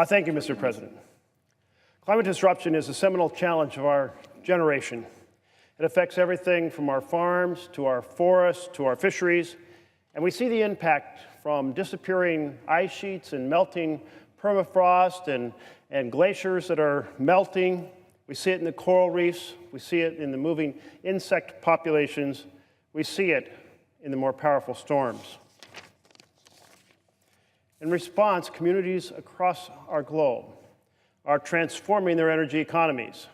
Thank you, Mr. President. Climate disruption is a seminal challenge of our generation. It affects everything from our farms to our forests to our fisheries, and we see the impact from disappearing ice sheets and melting permafrost and glaciers that are melting. We see it in the coral reefs. We see it in the moving insect populations. We see it in the more powerful storms. In response, communities across our globe are transforming their energy economies.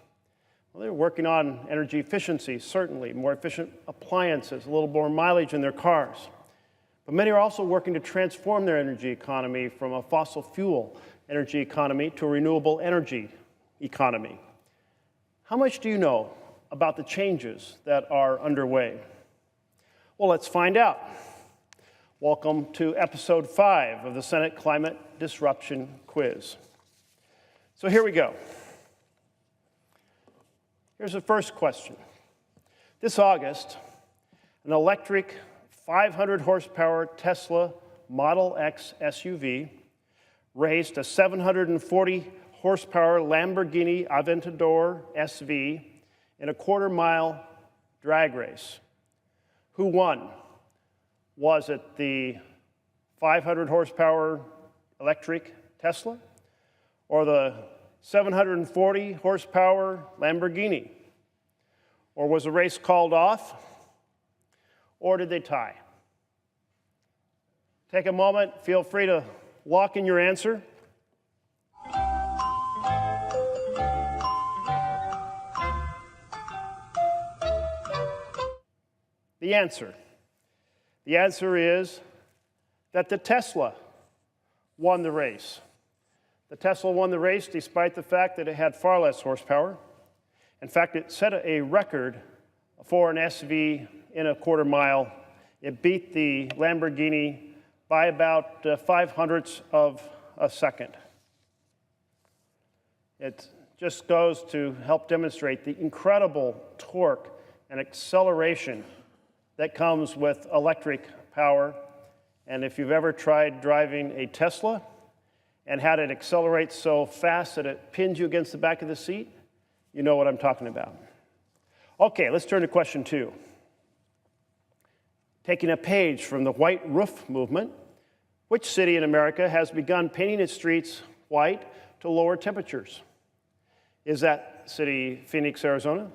Well, they're working on energy efficiency, certainly, more efficient appliances, a little more mileage in their cars. But many are also working to transform their energy economy from a fossil fuel energy economy to a renewable energy economy. How much do you know about the changes that are underway? Well, let's find out. Welcome to episode 5 of the Senate Climate Disruption Quiz. So here we go. Here's the first question. This August, an electric 500 horsepower Tesla Model X SUV raced a 740 horsepower Lamborghini Aventador SV in a quarter-mile drag race. Who won? Was it the 500 horsepower electric Tesla or the 740 horsepower Lamborghini? Or was the race called off? Or did they tie? Take a moment, feel free to lock in your answer. The answer is that the Tesla won the race. The Tesla won the race despite the fact that it had far less horsepower. In fact, it set a record for an SV in a quarter mile. It beat the Lamborghini by about 0.05 of a second. It just goes to help demonstrate the incredible torque and acceleration that comes with electric power. And if you've ever tried driving a Tesla and had it accelerate so fast that it pins you against the back of the seat, you know what I'm talking about. Okay, let's turn to question 2. Taking a page from the white roof movement, which city in America has begun painting its streets white to lower temperatures? Is that city Phoenix, Arizona?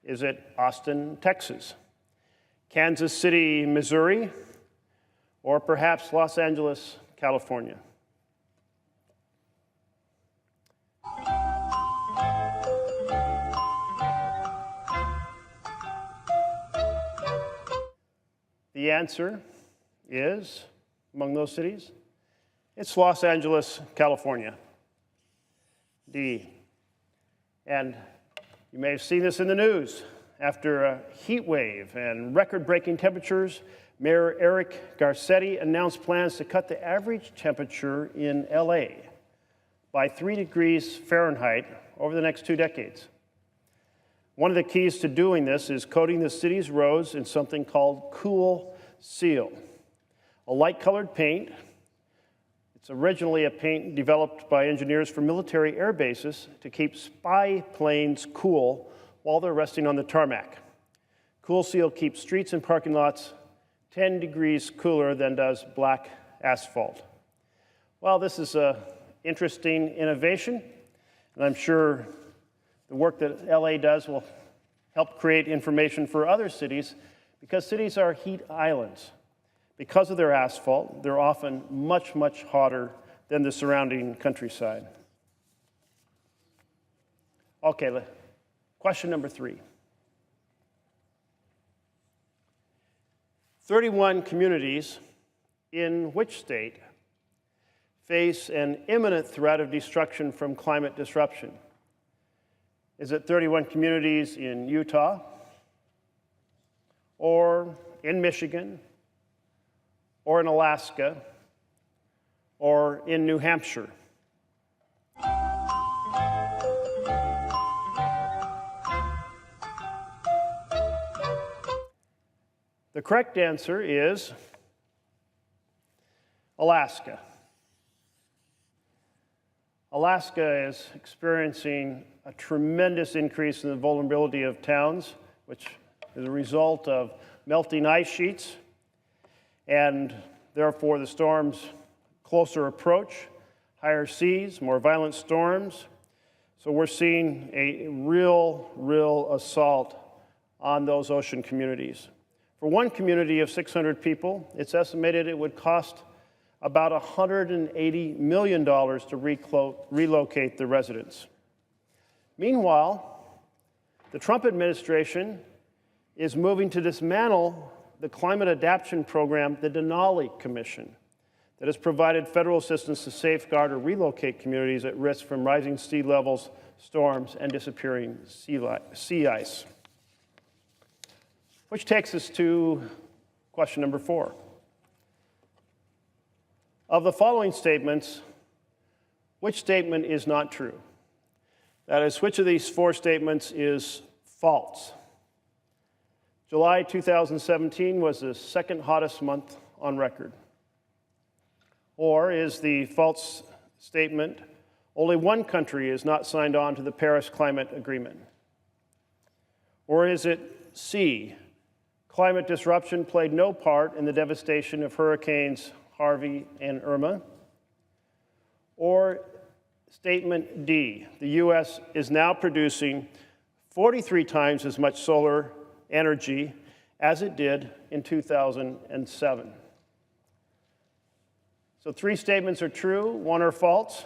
Is it Austin, Texas? Kansas City, Missouri? Or perhaps Los Angeles, California? The answer is, among those cities, it's Los Angeles, California. D. And you may have seen this in the news. After a heat wave and record-breaking temperatures, Mayor Eric Garcetti announced plans to cut the average temperature in LA by 3 degrees Fahrenheit over the next 2 decades. One of the keys to doing this is coating the city's roads in something called Cool Seal, a light-colored paint. It's originally a paint developed by engineers for military air bases to keep spy planes cool while they're resting on the tarmac. Cool Seal keeps streets and parking lots 10 degrees cooler than does black asphalt. Well, this is an interesting innovation, and I'm sure the work that LA does will help create information for other cities, because cities are heat islands. Because of their asphalt, they're often much, much hotter than the surrounding countryside. Okay, question number 3. 31 communities in which state face an imminent threat of destruction from climate disruption? Is it 31 communities in Utah, or in Michigan, or in Alaska, or in New Hampshire? The correct answer is Alaska. Alaska is experiencing a tremendous increase in the vulnerability of towns, which is a result of melting ice sheets, and therefore the storm's closer approach, higher seas, more violent storms. So we're seeing a real assault on those ocean communities. For one community of 600 people, it's estimated it would cost about $180 million to relocate the residents. Meanwhile, the Trump administration is moving to dismantle the climate adaptation program, the Denali Commission, that has provided federal assistance to safeguard or relocate communities at risk from rising sea levels, storms, and disappearing sea ice. Which takes us to question number 4. Of the following statements, which statement is not true? That is, which of these 4 statements is false? July 2017 was the second hottest month on record. Or is the false statement, only one country is not signed on to the Paris Climate Agreement? Or is it C, climate disruption played no part in the devastation of hurricanes Harvey and Irma? Or statement D, the U.S. is now producing 43 times as much solar energy as it did in 2007. So 3 statements are true, 1 are false.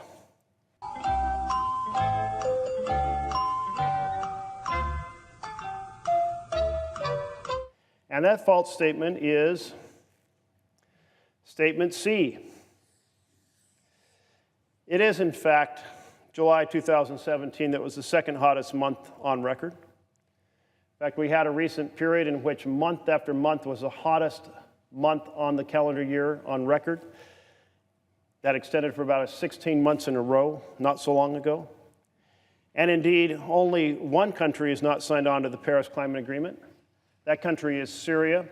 And that false statement is statement C. It is, in fact, July 2017 that was the second hottest month on record. In fact, we had a recent period in which month after month was the hottest month on the calendar year on record. That extended for about 16 months in a row, not so long ago. And indeed, only one country is not signed on to the Paris Climate Agreement. That country is Syria.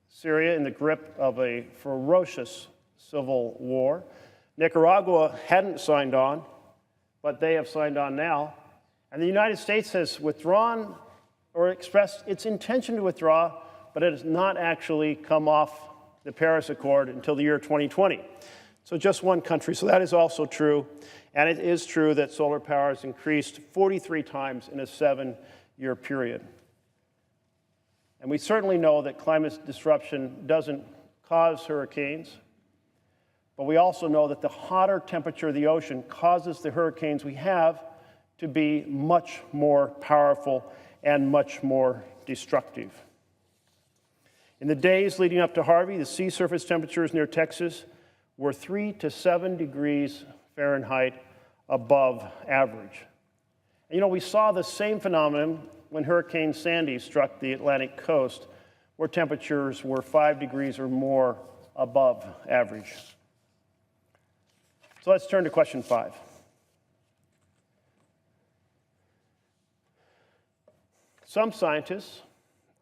Syria in the grip of a ferocious civil war. Nicaragua hadn't signed on, but they have signed on now. And the United States has withdrawn or expressed its intention to withdraw, but it has not actually come off the Paris Accord until the year 2020. So just one country. So that is also true. And it is true that solar power has increased 43 times in a 7-year period. And we certainly know that climate disruption doesn't cause hurricanes, but we also know that the hotter temperature of the ocean causes the hurricanes we have to be much more powerful and much more destructive. In the days leading up to Harvey, the sea surface temperatures near Texas were 3 to 7 degrees Fahrenheit above average. And, we saw the same phenomenon when Hurricane Sandy struck the Atlantic coast, where temperatures were 5 degrees or more above average. So let's turn to question 5. Some scientists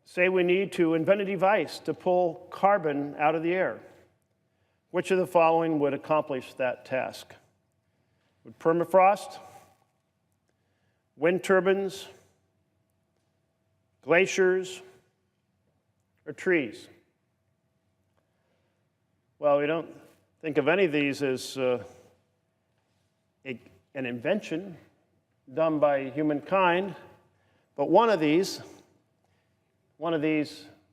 say we need to invent a device to pull carbon out of the air. Which of the following would accomplish that task? Would permafrost, wind turbines, glaciers, or trees? Well, we don't think of any of these as an invention done by humankind, but one of these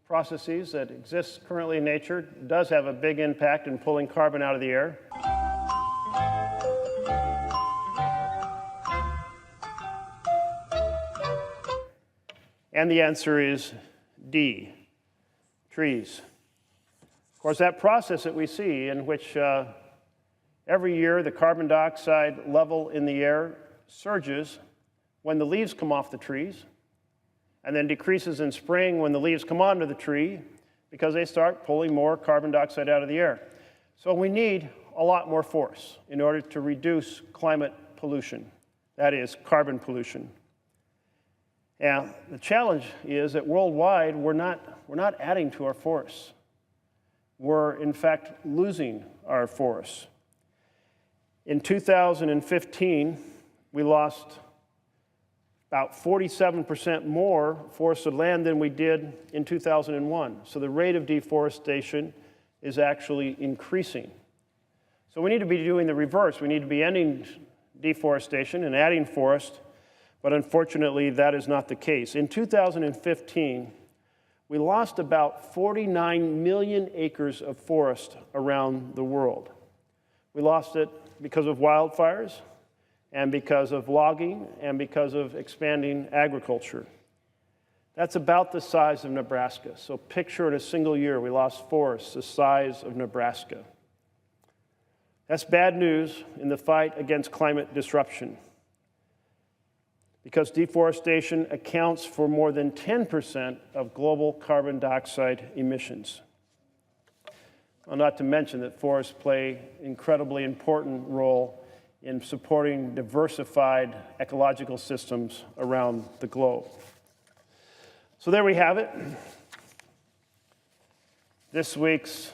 processes that exists currently in nature does have a big impact in pulling carbon out of the air. And the answer is D, trees. Of course, that process that we see in which every year the carbon dioxide level in the air surges when the leaves come off the trees, and then decreases in spring when the leaves come onto the tree because they start pulling more carbon dioxide out of the air. So we need a lot more force in order to reduce climate pollution, that is, carbon pollution. And the challenge is that worldwide we're not adding to our forests. We're, in fact, losing our forests. In 2015, we lost about 47% more forested land than we did in 2001. So the rate of deforestation is actually increasing. So we need to be doing the reverse. We need to be ending deforestation and adding forest, but unfortunately that is not the case. In 2015, we lost about 49 million acres of forest around the world. We lost it because of wildfires, and because of logging, and because of expanding agriculture. That's about the size of Nebraska. So picture in a single year, we lost forests the size of Nebraska. That's bad news in the fight against climate disruption, because deforestation accounts for more than 10% of global carbon dioxide emissions. Well, not to mention that forests play an incredibly important role in supporting diversified ecological systems around the globe. So there we have it. This week's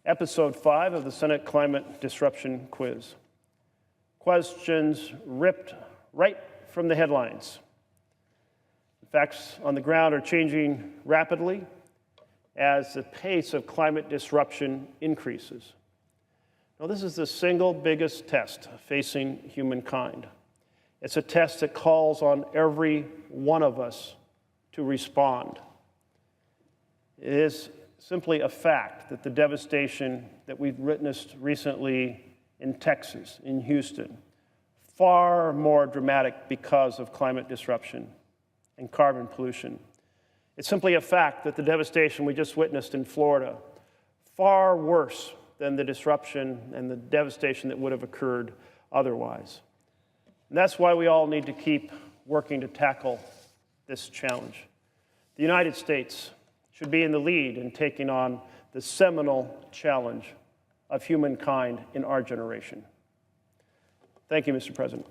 episode 5 of the Senate Climate Disruption Quiz. Questions ripped right from the headlines. The facts on the ground are changing rapidly as the pace of climate disruption increases. Now, this is the single biggest test facing humankind. It's a test that calls on every one of us to respond. It is simply a fact that the devastation that we've witnessed recently in Texas, in Houston, far more dramatic because of climate disruption and carbon pollution. It's simply a fact that the devastation we just witnessed in Florida, far worse than the disruption and the devastation that would have occurred otherwise. And that's why we all need to keep working to tackle this challenge. The United States should be in the lead in taking on the seminal challenge of humankind in our generation. Thank you, Mr. President.